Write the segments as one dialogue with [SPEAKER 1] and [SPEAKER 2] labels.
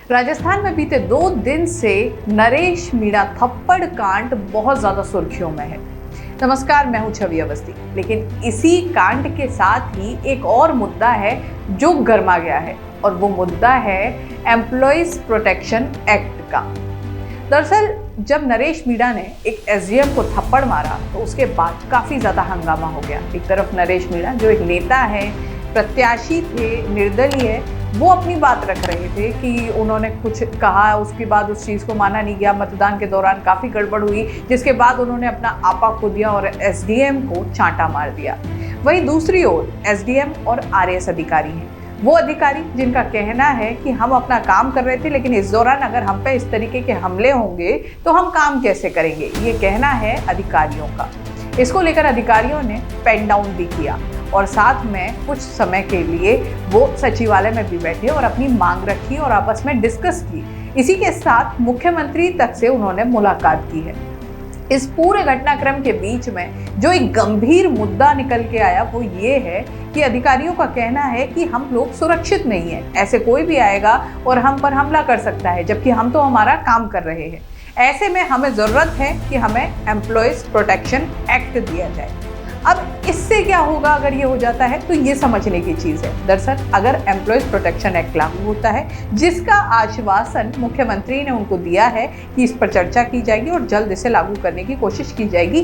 [SPEAKER 1] राजस्थान में बीते 2 दिन से नरेश मीणा थप्पड़ कांड बहुत ज्यादा सुर्खियों में है। नमस्कार, मैं हूं छवि अवस्थी। लेकिन इसी कांड के साथ ही एक और मुद्दा है जो गर्मा गया है और वो मुद्दा है एम्प्लॉइज प्रोटेक्शन एक्ट का। दरअसल जब नरेश मीणा ने एक एसडीएम को थप्पड़ मारा तो उसके बाद काफी ज्यादा हंगामा हो गया। एक तरफ नरेश मीणा जो एक नेता है, प्रत्याशी थे, निर्दलीय, वो अपनी बात रख रहे थे कि उन्होंने कुछ कहा, उसके बाद उस चीज़ को माना नहीं गया। मतदान के दौरान काफ़ी गड़बड़ हुई, जिसके बाद उन्होंने अपना आपा खो दिया और एसडीएम को चांटा मार दिया। वहीं दूसरी ओर एसडीएम और आरएएस अधिकारी हैं, वो अधिकारी जिनका कहना है कि हम अपना काम कर रहे थे, लेकिन इस दौरान अगर हम पे इस तरीके के हमले होंगे तो हम काम कैसे करेंगे, ये कहना है अधिकारियों का। इसको लेकर अधिकारियों ने पेन डाउन भी किया और साथ में कुछ समय के लिए वो सचिवालय में भी बैठे और अपनी मांग रखी और आपस में डिस्कस की। इसी के साथ मुख्यमंत्री तक से उन्होंने मुलाकात की है। इस पूरे घटनाक्रम के बीच में जो एक गंभीर मुद्दा निकल के आया वो ये है कि अधिकारियों का कहना है कि हम लोग सुरक्षित नहीं है, ऐसे कोई भी आएगा और हम पर हमला कर सकता है, जबकि हम तो हमारा काम कर रहे हैं। ऐसे में हमें ज़रूरत है कि हमें एम्प्लॉयज़ प्रोटेक्शन एक्ट दिया जाए। अब इससे क्या होगा अगर ये हो जाता है, तो ये समझने की चीज़ है। दरअसल अगर एम्प्लॉयज़ प्रोटेक्शन एक्ट लागू होता है, जिसका आश्वासन मुख्यमंत्री ने उनको दिया है कि इस पर चर्चा की जाएगी और जल्द इसे लागू करने की कोशिश की जाएगी,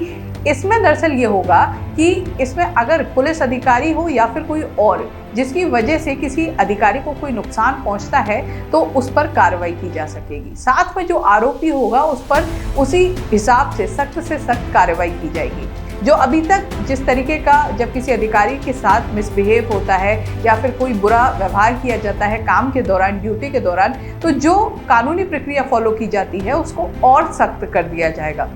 [SPEAKER 1] इसमें दरअसल ये होगा कि इसमें अगर पुलिस अधिकारी हो या फिर कोई और जिसकी वजह से किसी अधिकारी को कोई नुकसान पहुंचता है तो उस पर कार्रवाई की जा सकेगी। साथ में जो आरोपी होगा उस पर उसी हिसाब से सख्त कार्रवाई की जाएगी। जो अभी तक जिस तरीके का जब किसी अधिकारी के साथ मिसबिहेव होता है या फिर कोई बुरा व्यवहार किया जाता है काम के दौरान, ड्यूटी के दौरान, तो जो कानूनी प्रक्रिया फॉलो की जाती है उसको और सख्त कर दिया जाएगा।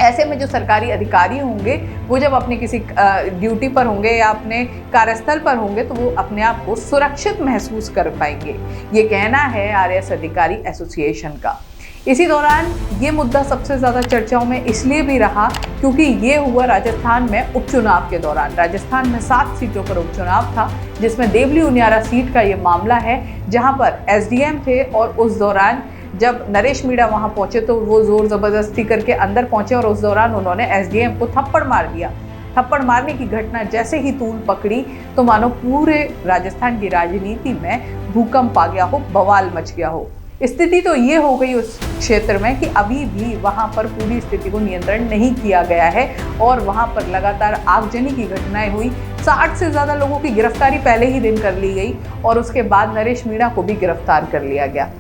[SPEAKER 1] ऐसे में जो सरकारी अधिकारी होंगे वो जब अपने किसी ड्यूटी पर होंगे या अपने कार्यस्थल पर होंगे तो वो अपने आप को सुरक्षित महसूस कर पाएंगे, ये कहना है आरएएस अधिकारी एसोसिएशन का। इसी दौरान ये मुद्दा सबसे ज़्यादा चर्चाओं में इसलिए भी रहा क्योंकि ये हुआ राजस्थान में उपचुनाव के दौरान। राजस्थान में 7 सीटों पर उपचुनाव था, जिसमें देवली उनियारा सीट का ये मामला है, जहां पर एसडीएम थे और उस दौरान जब नरेश मीणा वहां पहुंचे तो वो जोर ज़बरदस्ती करके अंदर पहुंचे और उस दौरान उन्होंने एसडीएम को थप्पड़ मार दिया। थप्पड़ मारने की घटना जैसे ही तूल पकड़ी तो मानो पूरे राजस्थान की राजनीति में भूकंप आ गया हो, बवाल मच गया हो। स्थिति तो ये हो गई उस क्षेत्र में कि अभी भी वहां पर पूरी स्थिति को नियंत्रण नहीं किया गया है और वहां पर लगातार आगजनी की घटनाएं हुई। 60 से ज़्यादा लोगों की गिरफ्तारी पहले ही दिन कर ली गई और उसके बाद नरेश मीणा को भी गिरफ्तार कर लिया गया।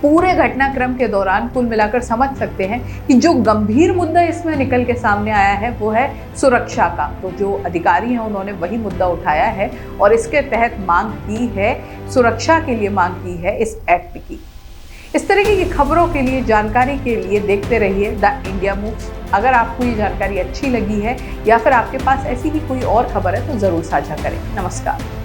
[SPEAKER 1] पूरे घटनाक्रम के दौरान कुल मिलाकर समझ सकते हैं कि जो गंभीर मुद्दा इसमें निकल के सामने आया है वो है सुरक्षा का। तो जो अधिकारी हैं उन्होंने वही मुद्दा उठाया है और इसके तहत मांग की है, सुरक्षा के लिए मांग की है इस एक्ट की। इस तरीके की खबरों के लिए, जानकारी के लिए देखते रहिए द इंडिया मूव्स। अगर आपको ये जानकारी अच्छी लगी है या फिर आपके पास ऐसी ही कोई और खबर है तो ज़रूर साझा करें। नमस्कार।